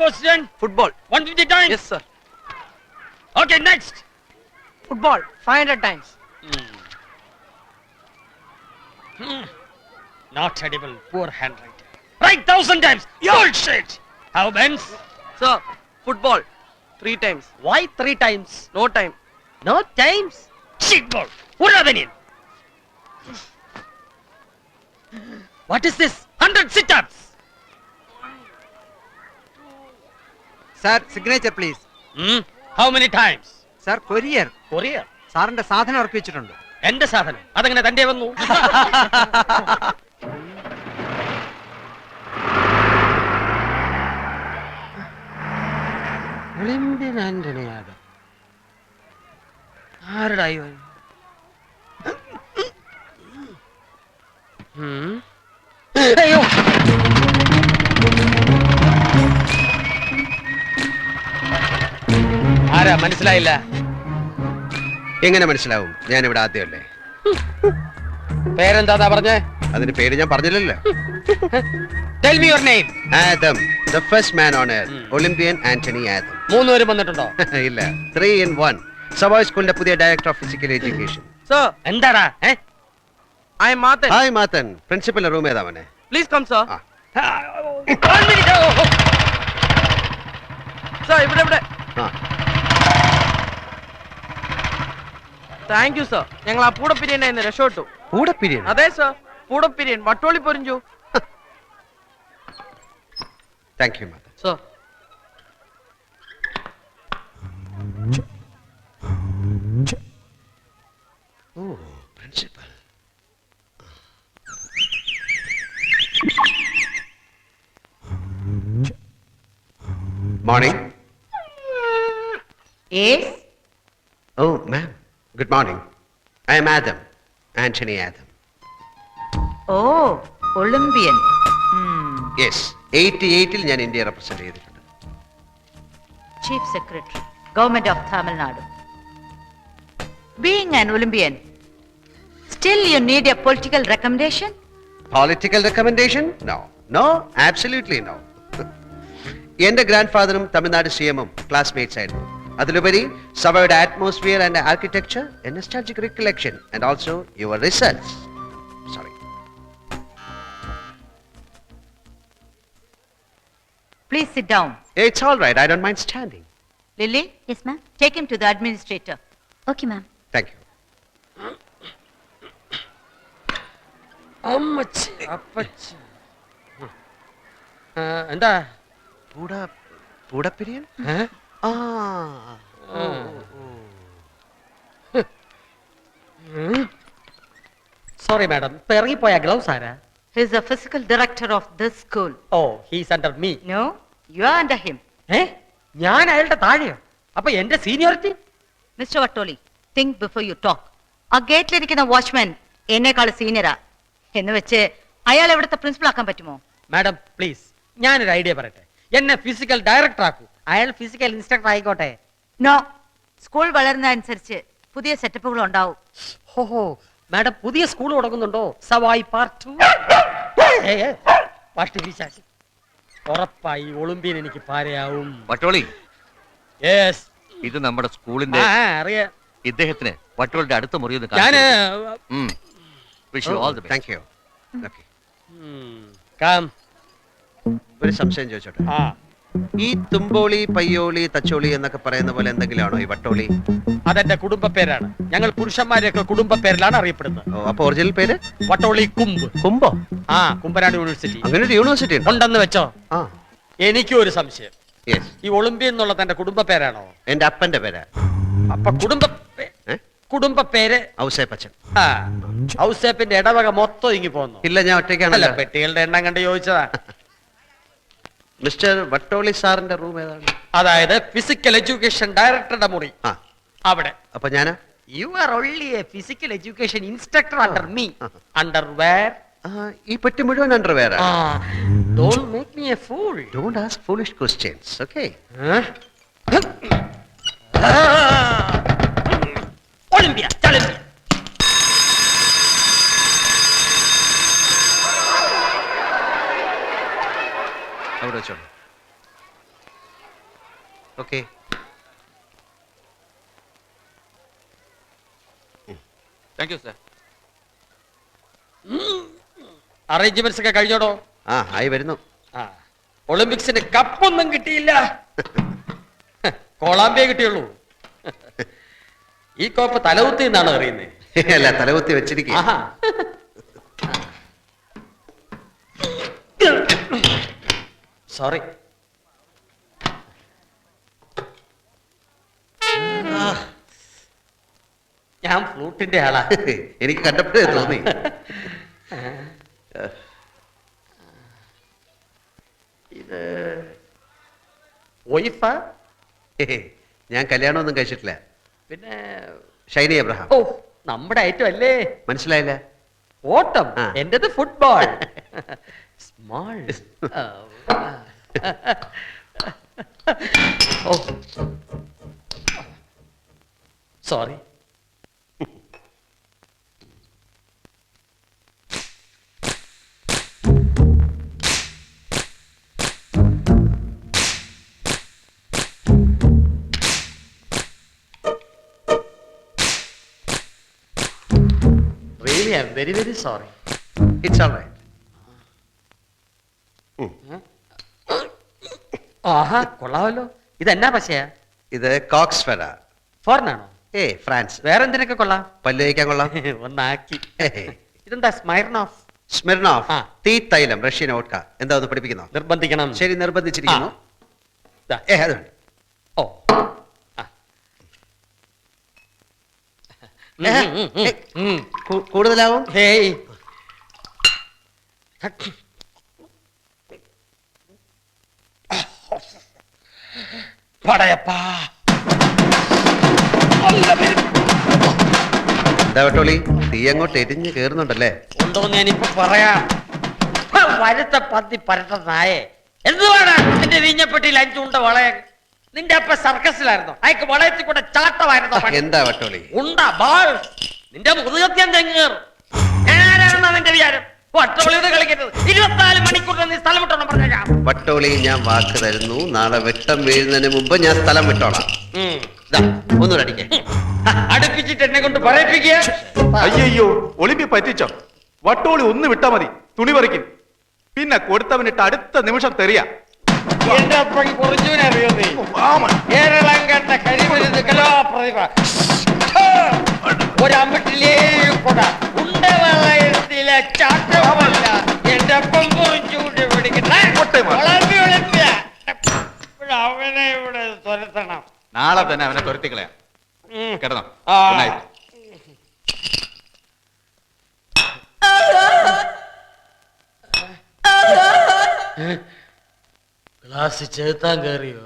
question? Football. 150 times? Yes, sir. Okay, next. Football. 500 times. Not edible. Poor handwriting. Write 1,000 times. Bullshit. How, Benz? Sir, football. 3 times. Why 3 times? No time. No times. Shit ball. Uravanian. What is this? 100 sit-ups. Sir, signature please. How many times? Sir, courier. Courier. സാറിന്റെ സാധനം ഉറപ്പിച്ചിട്ടുണ്ട്. എന്റെ സാധനം അതെങ്ങനെ തന്റെ വന്നു? Olympian Antony Adam ആരുടെ അയ്യോ ആരാ മനസ്സിലായില്ല? എങ്ങനെ മനസ്സിലാവും? ഞാൻ ഇവിടെ ആദ്യമല്ലേ. പേരെന്താ പറഞ്ഞേ? അതിന്റെ പേര് ഞാൻ പറഞ്ഞില്ലല്ലോ. Tell me your name. Adam, the first man on earth, Olympian Anthony Adam. 3 പേരും വന്നിട്ടുണ്ടോ? ഇല്ല, 3 in 1. സവായ് സ്കൂളിന്റെ പുതിയ director of physical education. Sir, എന്താടാ? I am Martin. Hi Mathan, പ്രിൻസിപ്പലിന്റെ റൂം ഏതാ മോനെ? Please come, sir. One minute. Sir, ഇവിടെ. Thank you, sir. ഞങ്ങൾ ആ പൂടപ്പിരിയനെ ഇന്ന് രക്ഷപ്പെട്ടു. പൂടപ്പിരിയൻ? അതെ സർ, പൂടപ്പിരിയൻ Vattoli Porinju. Thank you Mathan. Sir. ഓ, principal. Morning. Yes? Oh, ma'am. Good morning. I am Adam, Anthony Adam. Oh, Olympian. Yes, 88-ൽ ഞാൻ ഇന്ത്യയെ റെപ്രസെന്റ് ചെയ്തിട്ടുണ്ട്. Chief Secretary, Government of Tamil Nadu. Being an Olympian, still you need a political recommendation? Political recommendation? No. No, absolutely no. എന്റെ grand ഫാദറും തമിഴ്നാട് CM-ഉം classmates ആയിരുന്നു. അതിലുപരി സഭയുടെ atmosphere and architecture, a nostalgic recollection and also your results. Sorry. Please sit down. It's all right. I don't mind standing. Lily? Yes, ma'am. Take him to the administrator. Okay, ma'am. Thank you. അമ്മച്ചി അപ്പച്ചി. എന്താ? പൂടപ്പിരിയൻ? Sorry madam, ഇപ്പൊ ഇറങ്ങിപ്പോയ ഗ്ലൗസ് ആരാ? He is the physical director of this school. Oh, he's under me. No, you are under him. ഞാൻ അയാളുടെ താഴെയോ? അപ്പൊ എന്റെ seniority? Mr. Vattoli, think before you talk. ആ ഗേറ്റിലിരിക്കുന്ന വാച്ച്മാൻ എന്നെക്കാൾ സീനിയറാ എന്ന് വെച്ച് അയാൾ എവിടുത്തെ പ്രിൻസിപ്പൾ ആക്കാൻ പറ്റുമോ? മാഡം പ്ലീസ്, ഞാനൊരു ഐഡിയ പറയട്ടെ. എന്നെ ഫിസിക്കൽ ഡയറക്ടർ ആക്കൂ, അയാൾ ഫിസിക്കൽ ഇൻസ്ട്രക്ടർ ആയിക്കോട്ടെ. നോ, സ്കൂൾ വളരുന്നതനുസരിച്ച് പുതിയ സെറ്റപ്പുകൾ ഉണ്ടാവും. ഓഹോ, മാഡം പുതിയ സ്കൂൾ തുടങ്ങുന്നുണ്ടോ? സവായ് പാർട്ട് 2. ഉറപ്പായി ഒളിമ്പ്യൻ എനിക്ക് പാരയാവും. വട്ടോളി, യെസ്, ഇത് നമ്മുടെ സ്കൂളിന്റെ അറിയാം. ഇദ്ദേഹത്തിന് വട്ടോളിന്റെ അടുത്ത മുറിയൊന്ന് ഞാന് wish you all the best. Thank you. Okay, come. ഒരു സംശയം ചോദിച്ചോട്ടെ. ഈ തുമ്പോളി, പയ്യോളി, തച്ചോളി എന്നൊക്കെ പറയുന്ന പോലെ എന്തെങ്കിലും ആണോ ഈ വട്ടോളി? അതെന്റെ കുടുംബ പേരാണ്. ഞങ്ങൾ പുരുഷന്മാരെയൊക്കെ കുടുംബ പേരിലാണ് അറിയപ്പെടുന്നത്. അപ്പൊ ഒറിജിനൽ പേര്? വട്ടോളി കുമ്പ്. കുമ്പോ? കുമ്പനാട് യൂണിവേഴ്സിറ്റി. അങ്ങനെ ഒരു യൂണിവേഴ്സിറ്റി ഉണ്ടെന്ന് വെച്ചോ. എനിക്കും ഒരു സംശയം, ഈ ഒളിമ്പ്യൻ എന്നുള്ള തന്റെ കുടുംബ പേരാണോ? എന്റെ അപ്പന്റെ പേരാ. അപ്പൊ കുടുംബ പേര് ഔസേപ്പച്ചൻ. ഔസേപ്പിന്റെ ഇടവക മൊത്തം ഇങ്ങി പോന്നു? ഇല്ല, ഞാൻ ഒറ്റയ്ക്കാണല്ലോ. പെട്ടികളുടെ എണ്ണം കണ്ട് ചോദിച്ചതാ. മിസ്റ്റർ വട്ടോളി സാറിന്റെ റൂം ഏതാണ്? അതായത് ഫിസിക്കൽ എഡ്യൂക്കേഷൻ ഡയറക്ടറുടെ മുറി അവിടെ. അപ്പൊ ഞാനാ? You are only a physical education instructor under me. Under where? ഈ പെട്ടി മുഴുവൻ under where. Don't make me a fool. Don't ask foolish questions, okay? Olympia ചളിമ്പ്യ. അവിടെ വെച്ചോളൂ. Okay. Thank you sir. Arrangements ഒക്കെ കഴിഞ്ഞോടോ? ആ ആയി വരുന്നു. ആ ഒളിമ്പിക്സിന് കപ്പൊന്നും കിട്ടിയില്ല. കൊളാമ്പിയെ കിട്ടിയുള്ളൂ. ഈ കോപ്പ് തലകുത്തി എന്നാണ് അറിയുന്നത്. അല്ല, തലകുത്തി വെച്ചിരിക്കുക. ആഹാ. സോറി. ഞാൻ ഫ്ലൂട്ടിന്റെ ആളാ. എനിക്ക് കണ്ടപ്പോഴേ തോന്നി. ഇത് വൈഫാ? ഞാൻ കല്യാണമൊന്നും കഴിച്ചിട്ടില്ല. പിന്നെ ഷൈനി എബ്രഹാം. ഓ, നമ്മുടെ ഐറ്റം അല്ലേ? മനസ്സിലായില്ല? ഓട്ടം. ആ. എന്റേത് football. Small. Oh sorry. Really, I'm very, very sorry. It's all right. ആഹാ, കൊള്ളാമല്ലോ. ഇതെന്നാ പശയാ? ഇത് കോക്സ്ഫെറ. ഫോറിനാണോ? ഫ്രാൻസ്. വേറെന്തിനൊക്കെ കൊള്ളാം? പല്ല് തേക്കാൻ കൊള്ളാം. ഒന്നാക്കി. ഇതെന്താ സ്മൈർണോഫ്? സ്മിർനോഫ്. ആ. തീ തൈലം, റഷ്യൻ വോഡ്ക. എന്താ ഒന്ന് പഠിപ്പിക്കുന്നോ? നിർബന്ധിക്കണം. ശരി, നിർബന്ധിച്ചിരിക്കുന്നു. ദാ. അതുണ്ട്. ഓ. ആ. കൂടുതലാവും. ഹേയ്. പടയപ്പാ. എന്താ വട്ടോളി, തീ അങ്ങോട്ട് എരിഞ്ഞ് കേറുന്നുണ്ടല്ലേ? ഉണ്ടോന്ന് ഞാനിപ്പോ പറയാം. വരുത്ത പന്തി പരട്ട നായേ, എന്തുവാണ് നിന്റെ വീഞ്ഞപ്പെട്ടിയിൽ 5 ഉണ്ട വളയ? നിന്റെ അപ്പ സർക്കസിലായിരുന്നു, അയക്ക് വളയത്തിൽ കൂടെ ചാട്ടമായിരുന്നു. എന്താ വട്ടോളി? ഉണ്ട ബാൾ നിന്റെ മുതുകത്യം തെങ്ങേറും. ഞാനാണെന്നാ നിന്റെ വിചാരം? വട്ടോളിയോട് കളിക്കരുത്. 24 മണിക്കൂർ നീ സ്ഥലം വിട്ടോണം പറഞ്ഞേക്കാം. വട്ടോളി, ഞാൻ വാക്ക് തരുന്നു, നാളെ വെട്ടം വീഴുന്നതിന് മുമ്പ് ഞാൻ സ്ഥലം വിട്ടോളാം. ദാ, ഒന്നുകൂടെ അടിക്കേ. അടുപ്പിച്ചിട്ട് എന്നെ കൊണ്ട് പറയിപ്പിക്കുക. അയ്യോ, ഒളിമ്പി പറ്റിച്ചോ? വട്ടോളി ഒന്ന് വിട്ടാ മതി, തുണി പറിക്കും. പിന്നെ കൊടുത്തവനിട്ട് അടുത്ത നിമിഷം തെറിയ. എന്റെ അപ്പം കുറച്ചുവിനെ അറിയോ നീ? കേരളം കണ്ട കഴിവരുത് കലാപ്രതിഭ. ഒരമ്പട്ടിലേ കൊട ഉണ്ടവളയത്തിലെ ചാട്ടമല്ല. എന്റെ അപ്പം കുറച്ചുകൂടി പിടിക്കട്ടെ. അവനെ ഇവിടെ തുരത്തണം. നാളെ തന്നെ അവനെ തുരത്തിക്കളയാം. കിടന്നോ. ക്ലാസ് ചേർത്താൻ കയറിയോ?